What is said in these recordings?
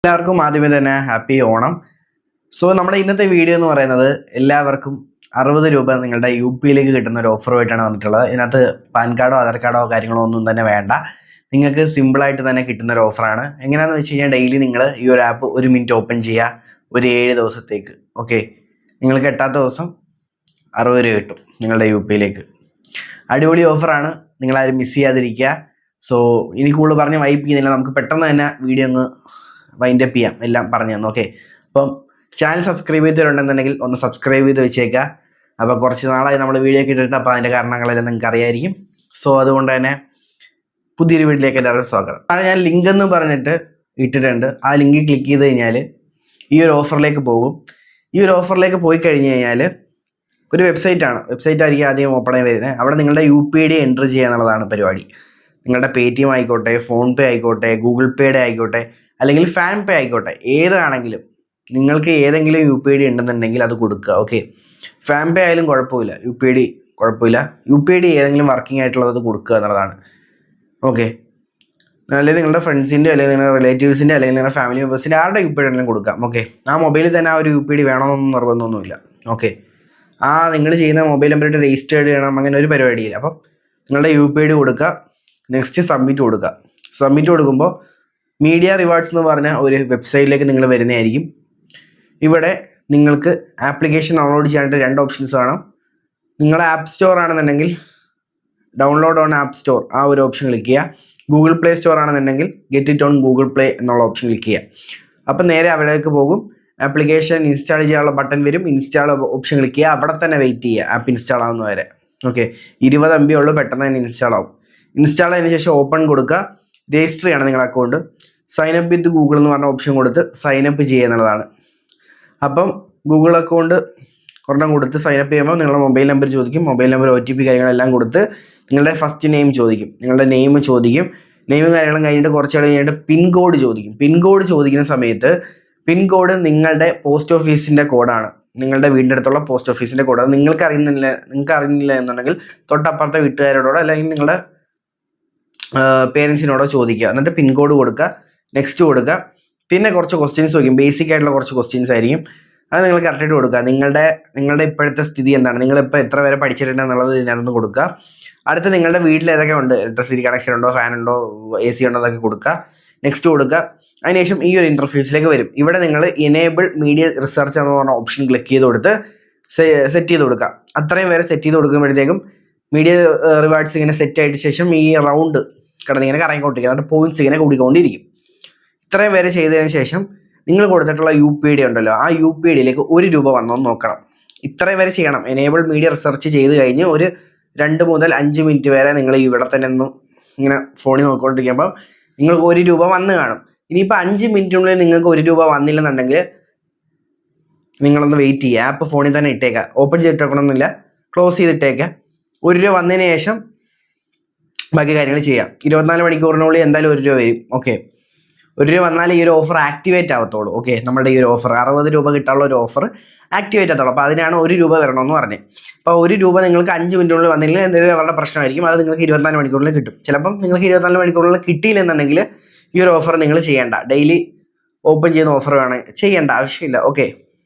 എല്ലാവർക്കും ആദ്യമേ തന്നെ ഹാപ്പി ഓണം. സോ നമ്മുടെ ഇന്നത്തെ വീഡിയോ എന്ന് പറയുന്നത് എല്ലാവർക്കും 60 രൂപ നിങ്ങളുടെ UPയിലേക്ക് കിട്ടുന്ന ഒരു ഓഫറുമായിട്ടാണ് വന്നിട്ടുള്ളത്. ഇതിനകത്ത് പാൻ കാർഡോ ആധാർ കാർഡോ കാര്യങ്ങളോ ഒന്നും തന്നെ വേണ്ട. നിങ്ങൾക്ക് സിമ്പിളായിട്ട് തന്നെ കിട്ടുന്ന ഒരു ഓഫറാണ്. എങ്ങനെയാണെന്ന് വെച്ച് കഴിഞ്ഞാൽ ഡെയിലി നിങ്ങൾ ഈ ഒരു ആപ്പ് 1 മിനിറ്റ് ഓപ്പൺ ചെയ്യുക, ഒരു 7 ദിവസത്തേക്ക്. ഓക്കെ, നിങ്ങൾക്ക് എട്ടാത്ത ദിവസം 60 രൂപ കിട്ടും നിങ്ങളുടെ UPയിലേക്ക്. അടിപൊളി ഓഫറാണ്, നിങ്ങളാരും മിസ് ചെയ്യാതിരിക്കുക. സോ ഇനി കൂടുതൽ പറഞ്ഞ് വൈപ്പ് ചെയ്യുന്നില്ല, നമുക്ക് പെട്ടെന്ന് തന്നെ വീഡിയോ ഒന്ന് വൈൻഡ് അപ്പ് ചെയ്യാം, എല്ലാം പറഞ്ഞു തന്നു. ഓക്കെ, അപ്പം ചാനൽ സബ്സ്ക്രൈബ് ചെയ്തിട്ടുണ്ടെന്നുണ്ടെങ്കിൽ ഒന്ന് സബ്സ്ക്രൈബ് ചെയ്ത് വെച്ചേക്കുക. അപ്പോൾ കുറച്ച് നാളായി നമ്മൾ വീഡിയോ ഒക്കെ ഇട്ടിട്ട്, അപ്പോൾ അതിൻ്റെ കാരണങ്ങളെല്ലാം നിങ്ങൾക്ക് അറിയായിരിക്കും. സോ അതുകൊണ്ട് തന്നെ പുതിയൊരു വീഡിയോയിലേക്ക് എല്ലാവരും സ്വാഗതം. ഞാൻ ലിങ്ക് എന്ന് പറഞ്ഞിട്ട് ഇട്ടിട്ടുണ്ട്. ആ ലിങ്ക് ക്ലിക്ക് ചെയ്ത് കഴിഞ്ഞാൽ ഈ ഒരു ഓഫറിലേക്ക് പോകും. ഈ ഒരു ഓഫറിലേക്ക് പോയി കഴിഞ്ഞ് കഴിഞ്ഞാൽ ഒരു വെബ്സൈറ്റ് ആയിരിക്കും ആദ്യം ഓപ്പൺ ആയി വരുന്നത്. അവിടെ നിങ്ങളുടെ UPI എൻറ്റർ ചെയ്യുക എന്നുള്ളതാണ് പരിപാടി. നിങ്ങളുടെ Paytm ആയിക്കോട്ടെ, ഫോൺ പേ ആയിക്കോട്ടെ, ഗൂഗിൾ പേയുടെ ആയിക്കോട്ടെ, അല്ലെങ്കിൽ ഫാൻ പേ ആയിക്കോട്ടെ, ഏതാണെങ്കിലും നിങ്ങൾക്ക് ഏതെങ്കിലും UPI ഉണ്ടെന്നുണ്ടെങ്കിൽ അത് കൊടുക്കുക. ഓക്കെ, ഫാൻ പേ ആയാലും കുഴപ്പമില്ല, UPI കുഴപ്പമില്ല. UPI ഏതെങ്കിലും വർക്കിംഗ് ആയിട്ടുള്ളത് കൊടുക്കുക എന്നുള്ളതാണ്. ഓക്കെ, അല്ലെങ്കിൽ നിങ്ങളുടെ ഫ്രണ്ട്സിൻ്റെ, അല്ലെങ്കിൽ നിങ്ങളുടെ റിലേറ്റീവ്സിൻ്റെ, അല്ലെങ്കിൽ നിങ്ങളുടെ ഫാമിലി മെമ്പേഴ്സിൻ്റെ ആരുടെ UPI ആണെങ്കിലും കൊടുക്കാം. ഓക്കെ, ആ മൊബൈലിൽ തന്നെ ആ ഒരു UPI വേണമെന്നൊന്നും നിർബന്ധമൊന്നുമില്ല. ഓക്കെ, നിങ്ങൾ ചെയ്യുന്ന മൊബൈൽ നമ്പറായിട്ട് രജിസ്റ്റേർഡ് ചെയ്യണം, അങ്ങനെ ഒരു പരിപാടിയില്ല. അപ്പം നിങ്ങളുടെ UPI കൊടുക്കുക, നെക്സ്റ്റ് സബ്മിറ്റ് കൊടുക്കുക. സബ്മിറ്റ് കൊടുക്കുമ്പോൾ മീഡിയ റിവാർഡ്സ് എന്ന് പറഞ്ഞ ഒരു വെബ്സൈറ്റിലേക്ക് നിങ്ങൾ വരുന്നതായിരിക്കും. ഇവിടെ നിങ്ങൾക്ക് ആപ്ലിക്കേഷൻ ഡൗൺലോഡ് ചെയ്യാനായിട്ട് 2 ഓപ്ഷൻസ് കാണാം. നിങ്ങളുടെ ആപ്പ് സ്റ്റോർ ആണെന്നുണ്ടെങ്കിൽ ഡൗൺലോഡ് ഓൺ ആപ്പ് സ്റ്റോർ, ആ ഒരു ഓപ്ഷൻ ക്ലിക്ക് ചെയ്യുക. ഗൂഗിൾ പ്ലേ സ്റ്റോർ ആണെന്നുണ്ടെങ്കിൽ get it on Google play എന്നുള്ള ഓപ്ഷൻ ക്ലിക്ക് ചെയ്യുക. അപ്പം നേരെ അവിടേക്ക് പോകും. ആപ്ലിക്കേഷൻ ഇൻസ്റ്റാൾ ചെയ്യാനുള്ള ബട്ടൺ വരും, ഇൻസ്റ്റാൾ ഓപ്ഷൻ ക്ലിക്ക് ചെയ്യുക. അവിടെ തന്നെ വെയിറ്റ് ചെയ്യുക ആപ്പ് ഇൻസ്റ്റാൾ ആവുന്ന വരെ. ഓക്കെ, 20 MB ഉള്ളൂ, പെട്ടെന്ന് തന്നെ ഇൻസ്റ്റാൾ ആവും. ഇൻസ്റ്റാൾ ആയതിനു ശേഷം ഓപ്പൺ കൊടുക്കുക. രജിസ്റ്റർ ചെയ്യണം നിങ്ങളുടെ account. Sign up with Google എന്ന് പറഞ്ഞ ഓപ്ഷൻ കൊടുത്ത് സൈൻ അപ്പ് ചെയ്യുക എന്നുള്ളതാണ്. അപ്പം ഗൂഗിൾ അക്കൗണ്ട് ഒരെണ്ണം കൊടുത്ത് സൈൻ അപ്പ് ചെയ്യുമ്പോൾ നിങ്ങളുടെ മൊബൈൽ നമ്പർ ചോദിക്കും. മൊബൈൽ നമ്പർ OTP കാര്യങ്ങളെല്ലാം കൊടുത്ത് നിങ്ങളുടെ ഫസ്റ്റ് നെയിം ചോദിക്കും. നിങ്ങളുടെ നെയിം ചോദിക്കും. നെയിമും കാര്യങ്ങളും കഴിഞ്ഞിട്ട് കുറച്ച് കഴിഞ്ഞിട്ട് പിൻകോഡ് ചോദിക്കും. പിൻകോഡ് ചോദിക്കുന്ന സമയത്ത് പിൻകോഡ് നിങ്ങളുടെ പോസ്റ്റ് ഓഫീസിൻ്റെ കോഡാണ്, നിങ്ങളുടെ വീടിൻ്റെ അടുത്തുള്ള പോസ്റ്റ് ഓഫീസിൻ്റെ കോഡ്. അത് നിങ്ങൾക്ക് അറിയുന്നില്ല എന്നുണ്ടെങ്കിൽ തൊട്ടപ്പുറത്തെ വീട്ടുകാരോടോ അല്ലെങ്കിൽ നിങ്ങളുടെ പേരൻസിനോടോ ചോദിക്കുക. എന്നിട്ട് പിൻകോഡ് കൊടുക്കുക, നെക്സ്റ്റ് കൊടുക്കുക. പിന്നെ കുറച്ച് ക്വസ്റ്റ്യൻസ് ചോദിക്കും, ബേസിക് ആയിട്ടുള്ള കുറച്ച് ക്വസ്റ്റ്യൻസ് ആയിരിക്കും. അത് നിങ്ങൾ കറക്റ്റായിട്ട് കൊടുക്കുക. നിങ്ങളുടെ ഇപ്പോഴത്തെ സ്ഥിതി എന്താണ്, നിങ്ങളിപ്പോൾ എത്ര വരെ പഠിച്ചിട്ടുണ്ട് എന്നുള്ളത് ഇതിനകത്ത് കൊടുക്കുക. അടുത്ത് നിങ്ങളുടെ വീട്ടിൽ ഏതൊക്കെ ഉണ്ട്, ഇലക്ട്രിസിറ്റി കണക്ഷൻ ഉണ്ടോ, ഫാൻ ഉണ്ടോ, AC ഉണ്ടോ, അതൊക്കെ കൊടുക്കുക. നെക്സ്റ്റ് കൊടുക്കുക. അതിനുശേഷം ഈ ഒരു ഇൻ്റർഫേസിലേക്ക് വരും. ഇവിടെ നിങ്ങൾ എനേബിൾ മീഡിയ റിസർച്ച് എന്ന് പറഞ്ഞ ഓപ്ഷൻ ക്ലിക്ക് ചെയ്ത് കൊടുത്ത് സെറ്റ് ചെയ്ത് കൊടുക്കുക. അത്രയും വരെ സെറ്റ് ചെയ്ത് കൊടുക്കുമ്പോഴത്തേക്കും മീഡിയ റിവാർഡ്സ് ഇങ്ങനെ സെറ്റ് ആയിട്ട് ശേഷം ഈ റൗണ്ട് കിടന്നിങ്ങനെ കറങ്ങിക്കൊണ്ടിരിക്കുക. എന്നിട്ട് പോയിന്റ്സ് ഇങ്ങനെ കൂടിക്കൊണ്ടിരിക്കും. ഇത്രയും വരെ ചെയ്തതിന് ശേഷം നിങ്ങൾ കൊടുത്തിട്ടുള്ള UPI ഉണ്ടല്ലോ, ആ UPIയിലേക്ക് 1 രൂപ വന്നോന്ന് നോക്കണം. ഇത്രയും വരെ ചെയ്യണം. എനേബിൾ മീഡിയ റിസർച്ച് ചെയ്ത് കഴിഞ്ഞ് ഒരു 2 മുതൽ 5 മിനിറ്റ് വരെ നിങ്ങൾ ഇവിടെ തന്നെ ഒന്ന് ഇങ്ങനെ ഫോണിൽ നോക്കിക്കൊണ്ടിരിക്കുമ്പോൾ നിങ്ങൾക്ക് 1 രൂപ വന്ന് കാണും. ഇനിയിപ്പോൾ 5 മിനിറ്റിനുള്ളിൽ നിങ്ങൾക്ക് 1 രൂപ വന്നില്ലെന്നുണ്ടെങ്കിൽ നിങ്ങളൊന്ന് വെയിറ്റ് ചെയ്യുക. ആപ്പ് ഫോണിൽ തന്നെ ഇട്ടേക്കുക, ഓപ്പൺ ചെയ്തിട്ടേക്കണമെന്നില്ല, ക്ലോസ് ചെയ്തിട്ടേക്കുക. 1 രൂപ വന്നതിന് ശേഷം ബാക്കി കാര്യങ്ങൾ ചെയ്യാം. 24 മണിക്കൂറിനുള്ളിൽ എന്തായാലും 1 രൂപ വരും. ഓക്കെ, 1 രൂപ വന്നാൽ ഈ ഒരു ഓഫർ ആക്ടിവേറ്റ് ആവത്തുള്ളൂ. ഓക്കെ, നമ്മുടെ ഈ ഒരു ഓഫർ 60 രൂപ കിട്ടാനുള്ള ഒരു ഓഫർ ആക്ടിവേറ്റ് ആകത്തുള്ളൂ. അപ്പോൾ അതിനാണ് 1 രൂപ വരണമെന്ന് പറഞ്ഞത്. അപ്പോൾ 1 രൂപ നിങ്ങൾക്ക് 5 മിനിറ്റിനുള്ളിൽ വന്നില്ലെങ്കിൽ എന്തെങ്കിലും അവരുടെ പ്രശ്നമായിരിക്കും. അത് നിങ്ങൾക്ക് 24 മണിക്കൂറിൽ കിട്ടും. ചിലപ്പം നിങ്ങൾക്ക് 24 മണിക്കൂറിൽ കിട്ടിയില്ലെന്നുണ്ടെങ്കിൽ ഈ ഒരു ഓഫർ നിങ്ങൾ ചെയ്യേണ്ട, ഡെയിലി ഓപ്പൺ ചെയ്യുന്ന ഓഫർ വേണം, ചെയ്യേണ്ട ആവശ്യമില്ല. ഓക്കെ,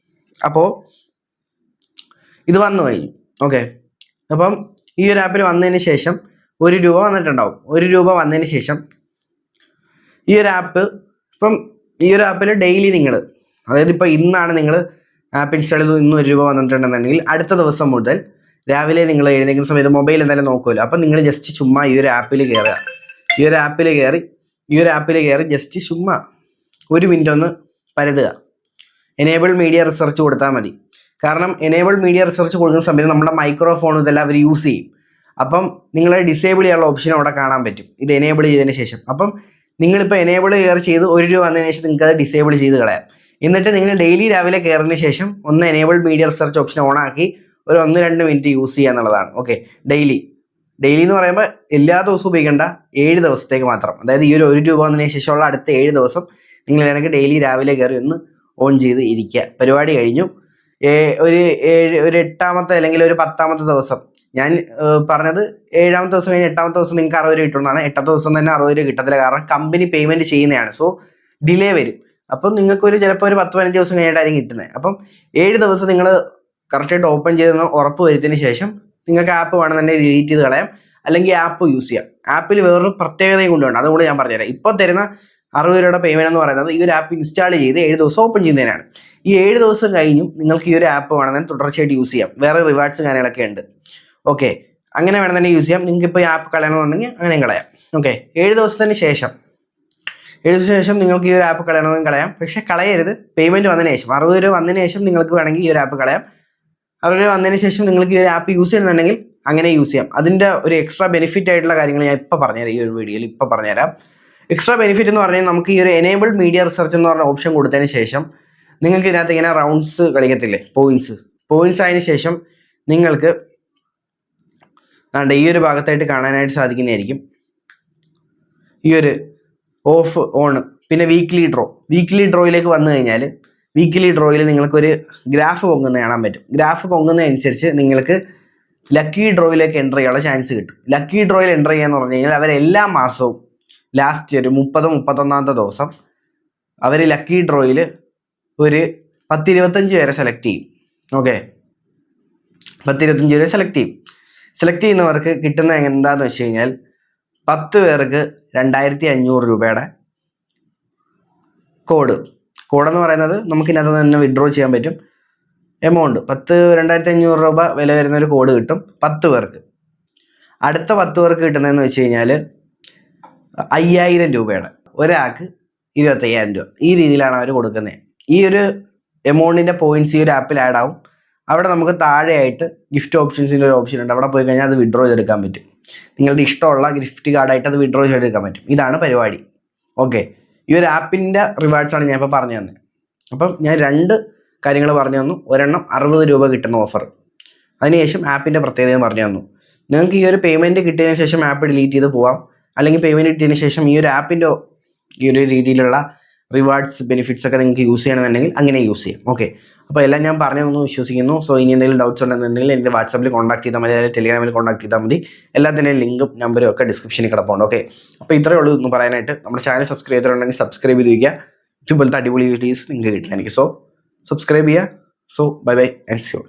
അപ്പോൾ ഇത് വന്നു കഴിഞ്ഞു. ഓക്കെ, അപ്പം ഈ ഒരു ആപ്പിൽ വന്നതിന് ശേഷം 1 രൂപ വന്നിട്ടുണ്ടാവും. 1 രൂപ വന്നതിന് ശേഷം ഈ ഒരു ആപ്പിൽ ഡെയിലി നിങ്ങൾ, അതായത് ഇപ്പോൾ ഇന്നാണ് നിങ്ങൾ ആപ്പ് ഇൻസ്റ്റാൾ ചെയ്ത് ഇന്ന് 1 രൂപ വന്നിട്ടുണ്ടെന്നുണ്ടെങ്കിൽ അടുത്ത ദിവസം മുതൽ രാവിലെ നിങ്ങൾ എഴുന്നേൽക്കുന്ന സമയത്ത് മൊബൈൽ എന്തായാലും നോക്കുമല്ലോ. അപ്പം നിങ്ങൾ ജസ്റ്റ് ചുമ്മാ ഈ ഒരു ആപ്പിൽ കയറുക. ഈ ഒരു ആപ്പിൽ കയറി ജസ്റ്റ് ചുമ്മാ 1 മിനിറ്റ് ഒന്ന് പരതുക. എനേബിൾ മീഡിയ റിസർച്ച് കൊടുത്താൽ മതി. കാരണം എനേബിൾ മീഡിയ റിസർച്ച് കൊടുക്കുന്ന സമയത്ത് നമ്മുടെ മൈക്രോഫോൺ ഇതെല്ലാം അവർ യൂസ് ചെയ്യും. അപ്പം നിങ്ങൾ ഡിസേബിൾ ചെയ്യാനുള്ള ഓപ്ഷൻ അവിടെ കാണാൻ പറ്റും, ഇത് എനേബിൾ ചെയ്തതിന് ശേഷം. അപ്പം നിങ്ങളിപ്പോൾ എനേബിൾ ചെയ്ത് 1 രൂപ വന്നതിന് ശേഷം നിങ്ങൾക്ക് അത് ഡിസേബിൾ ചെയ്ത് കളയാം. എന്നിട്ട് നിങ്ങൾ ഡെയിലി രാവിലെ കയറിന് ശേഷം ഒന്ന് enable media research option on ആക്കി ഒരു 1-2 മിനിറ്റ് യൂസ് ചെയ്യുക എന്നുള്ളതാണ്. ഓക്കെ, ഡെയിലി എന്ന് പറയുമ്പോൾ എല്ലാ ദിവസവും ഉപയോഗിക്കേണ്ട, 7 ദിവസത്തേക്ക് മാത്രം. അതായത് ഈ ഒരു 1 രൂപ വന്നതിന് ശേഷമുള്ള അടുത്ത 7 ദിവസം നിങ്ങൾ വേണമെങ്കിൽ ഡെയിലി രാവിലെ കയറി ഒന്ന് ഓൺ ചെയ്ത് ഇരിക്കുക. പരിപാടി കഴിഞ്ഞു. ഒരു 8ാമത്തെ അല്ലെങ്കിൽ ഒരു 10ാമത്തെ ദിവസം ഞാൻ പറഞ്ഞത് 7ാമത്തെ ദിവസം കഴിഞ്ഞ് 8ാമത്തെ ദിവസം നിങ്ങൾക്ക് 60 രൂപ കിട്ടുന്നതാണ്. 8ാമത്തെ ദിവസം തന്നെ 60 രൂപ കിട്ടത്തില്ല, കാരണം കമ്പനി പേയ്മെന്റ് ചെയ്യുന്നതാണ്. സോ ഡിലേ വരും. അപ്പം നിങ്ങൾക്കൊരു ചിലപ്പോൾ ഒരു 10-15 ദിവസം കഴിഞ്ഞിട്ടായിരിക്കും കിട്ടുന്നത്. അപ്പം 7 ദിവസം നിങ്ങൾ കറക്റ്റായിട്ട് ഓപ്പൺ ചെയ്തെന്ന് ഉറപ്പ് വരുത്തിയതിന് ശേഷം നിങ്ങൾക്ക് ആപ്പ് വേണമെന്നുണ്ടെങ്കിൽ ഡിലീറ്റ് ചെയ്ത് കളയാം, അല്ലെങ്കിൽ ആപ്പ് യൂസ് ചെയ്യാം. ആപ്പിൽ വേറൊരു പ്രത്യേകതയും കൊണ്ടുണ്ട്, അതുകൊണ്ട് ഞാൻ പറഞ്ഞുതരാം. ഇപ്പോൾ തരുന്ന 60 രൂപയുടെ പേയ്മെൻറ്റ് എന്ന് പറയുന്നത് ഈ ഒരു ആപ്പ് ഇൻസ്റ്റാൾ ചെയ്ത് 7 ദിവസം ഓപ്പൺ ചെയ്യുന്നതിനാണ്. ഈ 7 ദിവസം കഴിഞ്ഞും നിങ്ങൾക്ക് ഈ ഒരു ആപ്പ് വേണമെന്നുണ്ടെങ്കിൽ തുടർച്ചയായിട്ട് യൂസ് ചെയ്യാം. വേറെ റിവാർഡ്സും കാര്യങ്ങളൊക്കെ ഉണ്ട്. ഓക്കെ, അങ്ങനെ വേണമെന്നുണ്ടെങ്കിൽ യൂസ് ചെയ്യാം. നിങ്ങൾക്ക് ഇപ്പോൾ ഈ ആപ്പ് കളയണമെന്നുണ്ടെങ്കിൽ അങ്ങനെയും കളയാം. ഓക്കെ, 7 ദിവസത്തിന് ശേഷം നിങ്ങൾക്ക് ഈ ഒരു ആപ്പ് കളയണമെങ്കിൽ കളയാം. പക്ഷേ കളയരുത് പേയ്മെൻറ്റ് വന്നതിന് ശേഷം. 60 രൂപ വന്നതിന് ശേഷം നിങ്ങൾക്ക് വേണമെങ്കിൽ ഈ ഒരു ആപ്പ് കളയാം. 60 രൂപ വന്നതിന് ശേഷം നിങ്ങൾക്ക് ഈ ഒരു ആപ്പ് യൂസ് ചെയ്യുന്നുണ്ടെങ്കിൽ അങ്ങനെ യൂസ് ചെയ്യാം. അതിൻ്റെ ഒരു എക്സ്ട്രാ ബെനിഫിറ്റ് ആയിട്ടുള്ള കാര്യങ്ങൾ ഞാൻ ഇപ്പോൾ പറഞ്ഞുതരാം, ഈ ഒരു വീഡിയോയിൽ ഇപ്പോൾ പറഞ്ഞുതരാം. എക്സ്ട്രാ ബെനിഫിറ്റ് എന്ന് പറഞ്ഞാൽ നമുക്ക് ഈ ഒരു എനേബിൾഡ് മീഡിയ റിസർച്ച് എന്ന് പറഞ്ഞ ഓപ്ഷൻ കൊടുത്തതിന് ശേഷം നിങ്ങൾക്ക് ഇതിനകത്ത് ഇങ്ങനെ റൗണ്ട്സ് കളിക്കത്തില്ലേ, പോയിന്റ്സ് ആയതിനു ശേഷം നിങ്ങൾക്ക് ഈ ഒരു ഭാഗത്തായിട്ട് കാണാനായിട്ട് സാധിക്കുന്നതായിരിക്കും. ഈ ഒരു ഓഫ് ഓൺ, പിന്നെ വീക്ക്ലി ഡ്രോയിലേക്ക് വന്നു കഴിഞ്ഞാൽ വീക്ക്ലി ഡ്രോയിൽ നിങ്ങൾക്കൊരു ഗ്രാഫ് പൊങ്ങുന്നത് കാണാൻ പറ്റും. ഗ്രാഫ് പൊങ്ങുന്നതനുസരിച്ച് നിങ്ങൾക്ക് ലക്കി ഡ്രോയിലേക്ക് എൻ്റർ ചെയ്യാനുള്ള ചാൻസ് കിട്ടും. ലക്കി ഡ്രോയിൽ എൻ്റർ ചെയ്യാന്ന് പറഞ്ഞു കഴിഞ്ഞാൽ അവർ എല്ലാ മാസവും ലാസ്റ്റ് ഒരു 30-31 ദിവസം അവർ ലക്കി ഡ്രോയിൽ ഒരു 10-25 പേരെ സെലക്ട് ചെയ്യും. ഓക്കെ, 10-25 പേരെ സെലക്ട് ചെയ്യുന്നവർക്ക് കിട്ടുന്ന എന്താണെന്ന് വെച്ച് കഴിഞ്ഞാൽ 10 പേർക്ക് 2500 രൂപയുടെ കോഡെന്ന് പറയുന്നത് നമുക്ക് ഇതിനകത്ത് തന്നെ വിഡ്രോ ചെയ്യാൻ പറ്റും. എമൗണ്ട് 2500 രൂപ വില വരുന്ന ഒരു കോഡ് കിട്ടും 10 പേർക്ക്. അടുത്ത 10 പേർക്ക് കിട്ടുന്നതെന്ന് വെച്ച് കഴിഞ്ഞാൽ 5000 രൂപയുടെ, ഒരാൾക്ക് 25,000 രൂപ. ഈ രീതിയിലാണ് അവർ കൊടുക്കുന്നത്. ഈ ഒരു എമൗണ്ടിൻ്റെ പോയിന്റ്സ് ഈ ഒരു ആപ്പിൽ ആഡ് ആവും. അവിടെ നമുക്ക് താഴെയായിട്ട് ഗിഫ്റ്റ് ഓപ്ഷൻസിൻ്റെ ഒരു ഓപ്ഷൻ ഉണ്ട്. അവിടെ പോയി കഴിഞ്ഞാൽ അത് വിഡ്രോ ചെയ്തെടുക്കാൻ പറ്റും. നിങ്ങളുടെ ഇഷ്ടമുള്ള ഗിഫ്റ്റ് കാർഡായിട്ട് അത് വിഡ്രോ ചെയ്തെടുക്കാൻ പറ്റും. ഇതാണ് പരിപാടി. ഓക്കെ, ഈ ഒരു ആപ്പിൻ്റെ റിവാർഡ്സാണ് ഞാൻ ഇപ്പോൾ പറഞ്ഞു തന്നത്. അപ്പം ഞാൻ 2 കാര്യങ്ങൾ പറഞ്ഞു തന്നു. ഒരെണ്ണം 60 രൂപ കിട്ടുന്ന ഓഫർ, അതിനുശേഷം ആപ്പിൻ്റെ പ്രത്യേകത പറഞ്ഞു തന്നു. നിങ്ങൾക്ക് ഈ ഒരു പേയ്മെൻറ്റ് കിട്ടിയതിന് ശേഷം ആപ്പ് ഡിലീറ്റ് ചെയ്ത് പോവാം, അല്ലെങ്കിൽ പേയ്മെൻറ്റ് കിട്ടിയതിന് ശേഷം ഈ ഒരു ആപ്പിൻ്റെ ഈ ഒരു രീതിയിലുള്ള റിവാർഡ്സ് ബെനിഫിറ്റ്സ് ഒക്കെ നിങ്ങൾക്ക് യൂസ് ചെയ്യണമെന്നുണ്ടെങ്കിൽ അങ്ങനെ യൂസ് ചെയ്യാം. ഓക്കെ, അപ്പോൾ എല്ലാം ഞാൻ പറഞ്ഞതെന്ന് വിശ്വസിക്കുന്നു. സോ ഇനി എന്തെങ്കിലും ഡൗട്ട്സ് ഉണ്ടെന്നുണ്ടെങ്കിൽ എൻ്റെ വാട്സാപ്പിൽ കോൺടാക്ട് ചെയ്താൽ മതി, അല്ലെങ്കിൽ ടെലിഗ്രാമിൽ കോൺടാക്ട് ചെയ്താൽ മതി. എല്ലാത്തിൻ്റെ ലിങ്കും നമ്പറും ഒക്കെ ഡിസ്ക്രിപ്ഷനിൽ കിടപ്പുണ്ട്. ഓക്കെ, അപ്പോൾ ഇത്രയേ ഉള്ളൂ എന്ന് പറയാനായിട്ട്. നമ്മുടെ ചാനൽ സബ്സ്ക്രൈബ് ചെയ്തിട്ടുണ്ടെങ്കിൽ സബ്സ്ക്രൈബ് ചെയ്തിരിക്കുക. ഇതുപോലത്തെ അടിപൊളി വീഡിയോസ് നിങ്ങൾക്ക് കിട്ടുന്നതായിരിക്കും. സോ സബ്സ്ക്രൈബ് ചെയ്യുക. So bye and see U.